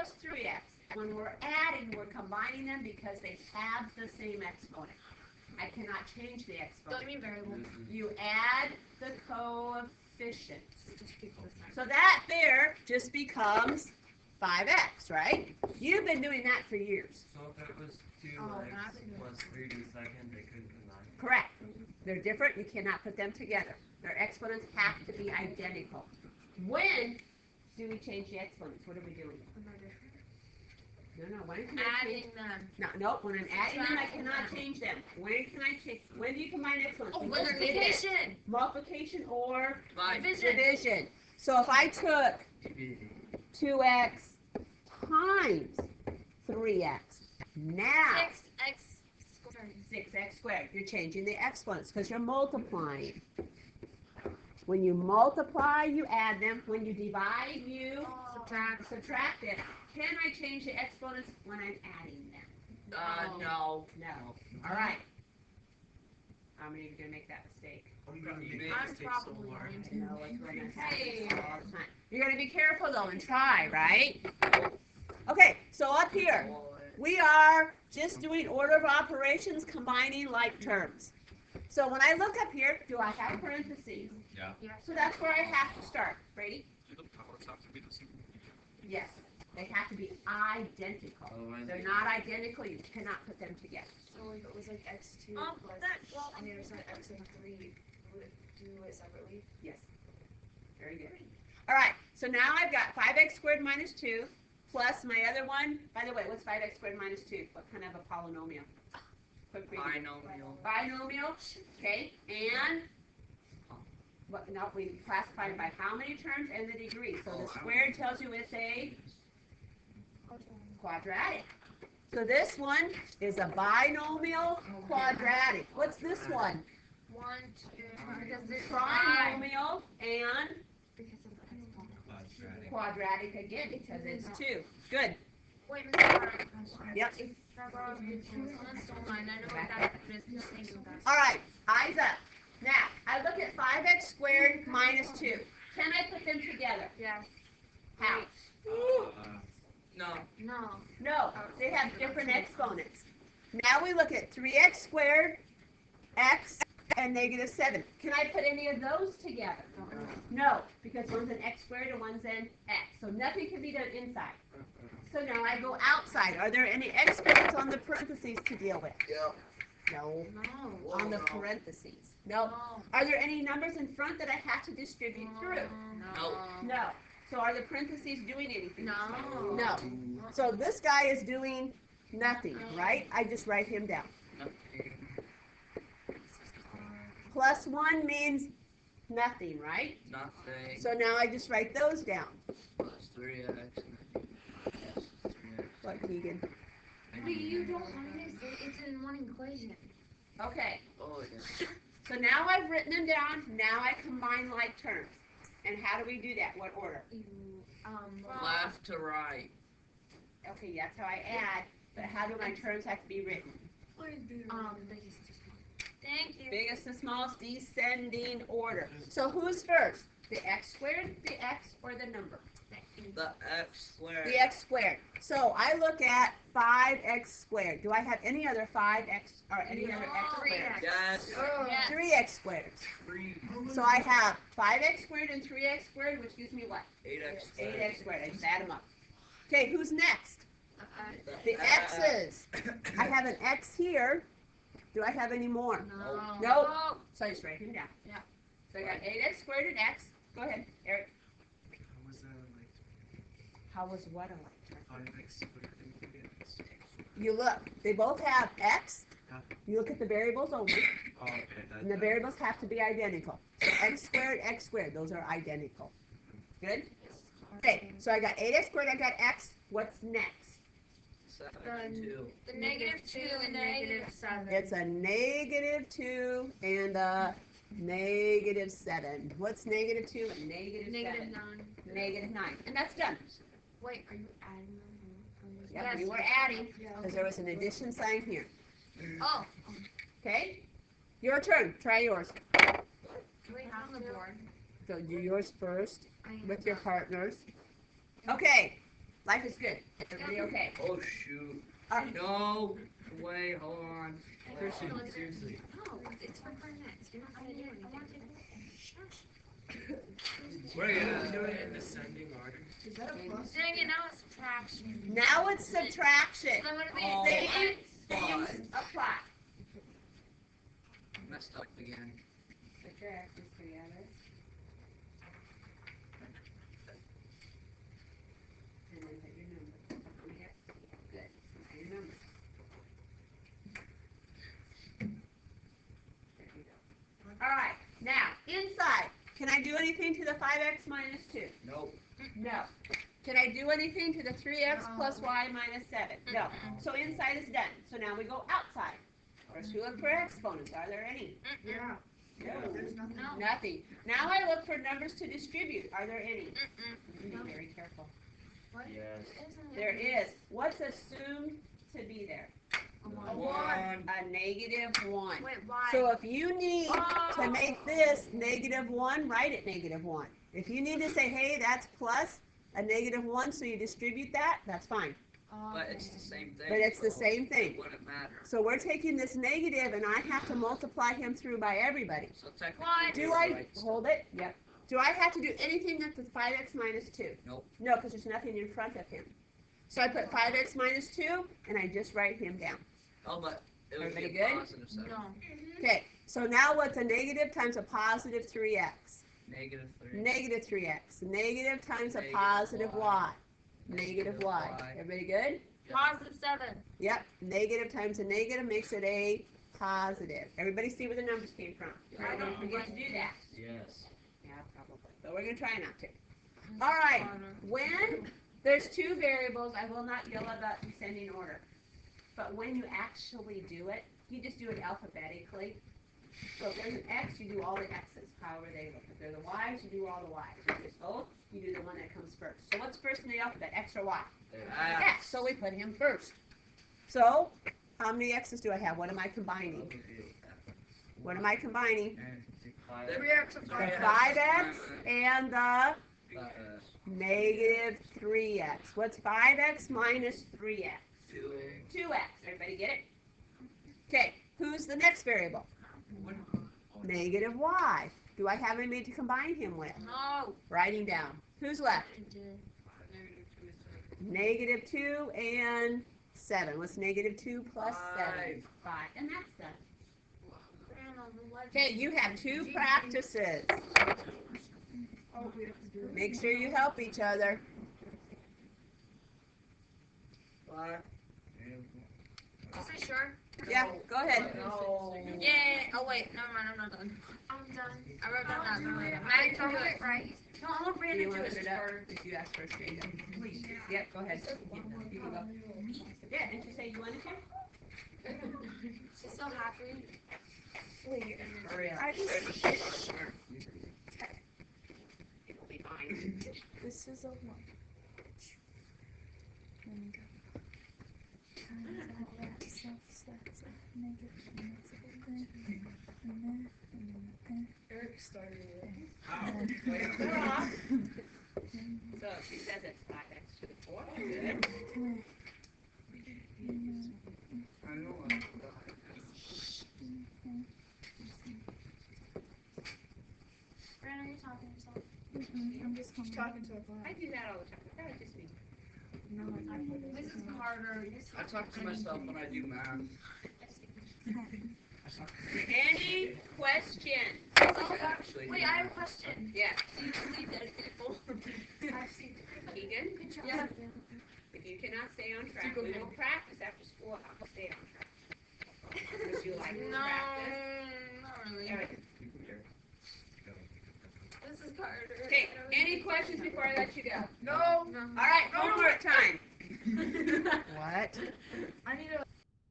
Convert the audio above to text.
plus 3x. When we're adding, we're combining them because they have the same exponent. I cannot change the exponent. Don't you mean variable? You add the coefficients. So that there just becomes 5x, right? You've been doing that for years. So if it was 2x plus 3 to the second, they couldn't combine. Correct. They're different. You cannot put them together. Their exponents have to be identical. When do we change the exponents? What are we doing? No. When can I change them? No. When I'm adding them, I cannot change them. When can I change? When do you combine exponents? Oh, multiplication. Multiplication or Division. So if I took 2x times 3x, now 6x squared. You're changing the exponents because you're multiplying. When you multiply, you add them. When you divide, you subtract it. Can I change the exponents when I'm adding them? No. All right. How many of you are going to make that mistake? I'm probably going to. No, it's going to happen all the time. You're going to be careful though and try, right? Okay, so up here, we are just doing order of operations, combining like terms. So when I look up here, do I have parentheses? Yeah. So that's where I have to start. Ready? Yes. They have to be identical. They're not identical. You cannot put them together. So if it was like x2 plus on the other side x and 3, would it do it separately? Yes. Very good. All right. So now I've got 5x squared minus 2 plus my other one. By the way, what's 5x squared minus 2? What kind of a polynomial? Quick reading. Binomial. Okay. And what? No, we classify it by how many terms and the degree. So the squared tells you it's a quadratic. So this one is a binomial quadratic. What's this one? 1, 2, because it's Trinomial and quadratic again because it's 2. Good. Wait, Mr. Yep. All All right. Eyes up. Now, I look at 5x squared minus 2. Can I put them together? Yes. How? No, they have different exponents. Now we look at 3x squared, x, and negative 7. Can I put any of those together? No, because one's an x squared and one's an x. So nothing can be done inside. So now I go outside. Are there any exponents on the parentheses to deal with? No. On the parentheses. No. Are there any numbers in front that I have to distribute through? No. So are the parentheses doing anything? No. So this guy is doing nothing, right? I just write him down. Plus 1 means nothing, right? Nothing. So now I just write those down. Plus 3x. What, Keegan? But you don't understand. It's in one equation. Okay. Oh, yeah. So now I've written them down. Now I combine like terms. And how do we do that? What order? Left to right. Okay, that's how I add. But how do my terms have to be written? Thank you. Biggest to smallest, descending order. So who's first? The x squared, the x, or the number? The x squared. The x squared. So I look at 5x squared. Do I have any other 5x or any other x squared? Yes. 3x squared. 3. So I have 5x squared and 3x squared, which gives me what? 8x squared. 8x squared. I just add them up. Okay, who's next? The x's. I have an x here. Do I have any more? No. So I just write them down. Yeah. So I got 8x squared and x. Go ahead, Eric. How was what a like? 5x squared and 3x. You look. They both have x. You look at the variables only. Oh, okay. And the variables have to be identical. So x squared, those are identical. Good? Okay, so I got 8x squared, I got x. What's next? 2. The negative 2 and negative 7. It's a negative 2 and a negative 7. What's negative 2 and negative 7? Negative 9. Negative 9. And that's done. Wait, are you adding them? Yep, Yes. we were adding because there was an addition sign here. Oh. Okay? Your turn. Try yours. Wait, on the board. So do yours first with your partners. Okay. Life is good. Everybody okay? Oh shoot. Alright. No. Wait, hold on. Christian, seriously. No, it's my friend next. You're not gonna do anything. I want to We're gonna do it in descending order. Is that a plus? Dang it, now it's subtraction. Now it's subtraction. So I'm gonna be Oh. Same things apply. Messed up again. Put your X's together. And then put your number. Okay. Good. Put your number. There you go. Alright, now, inside. Can I do anything to the 5x minus 2? Nope. No. Can I do anything to the 3x plus y minus 7? No. So inside is done. So now we go outside. First we look for exponents. Are there any? Yeah. Yeah. There's nothing. No. Nothing. Now I look for numbers to distribute. Are there any? Be very careful. Yes. There is. What's assumed to be there? A 1. A negative 1. Wait, why? So if you need to make this negative 1, write it negative 1. If you need to say, hey, that's plus a negative 1, so you distribute that, that's fine. But it's the same thing. But it's the so same thing. It wouldn't matter. So we're taking this negative, and I have to multiply him through by everybody. So technically. What? Do you're I, right. hold it, yep. Do I have to do anything that's 5x minus 2? Nope. No, because there's nothing in front of him. So I put 5x minus 2, and I just write him down. Oh, but it would Everybody be a good? positive 7. No. Okay, so now what's a negative times a positive 3x? Negative 3. Negative 3x. Negative times a Negative positive y. y. Negative y. Y. Everybody good? Positive 7. Yep. Negative times a negative makes it a positive. Everybody see where the numbers came from? Right, don't forget to do that. Yes. Yeah, probably. But we're going to try not to. All right. When there's two variables, I will not yell about descending order. But when you actually do it, you just do it alphabetically. So if there's an X, you do all the X's, however they look. If they're the Y's, you do all the Y's. If there's O, you do the one that comes first. So what's first in the alphabet, X or Y? X. So we put him first. So how many X's do I have? What am I combining? What am I combining? 3x and The 5x. 5X and the negative 3X. What's 5X minus 3X? 2X. Everybody get it? Okay, who's the next variable? Negative Y. Do I have anybody to combine him with? No. Writing down. Who's left? Negative 2 and 7. What's negative 2 plus 7? 5. And that's done. Okay, you have 2 practices. Oh, we have to do it. Make sure you help each other. Is it sure? Yeah, go ahead. No. Yeah. Oh wait, never mind. I'm not done. I'm done. I wrote down that. Maddie told me it right. No, I want Do Brandon you to want do to it. put it up? Did you ask for a straight up? Yep, go ahead. You can go. Yeah, didn't you say you wanted to? She's so happy. Hurry up. I just, It'll be fine. this is a 1. And times that, so that's a negative, and that's a thing, and then, Eric started it. They're off. So she says it's 5x to the 4. Good. I know. Brandon, are you talking to yourself? I'm just talking to a I do that all the time. That was just me. This is harder. I talk to myself when I do math. Any questions? Oh, Actually, wait, I have a question. Yeah. Do you believe that it's full? Keegan, Yeah. if you cannot stay on track, we will practice after school how to stay on track. Would you like to No, practice? not really. All right. This is harder. Okay, any questions before I let you go? No. No. All right, homework time. What? I need a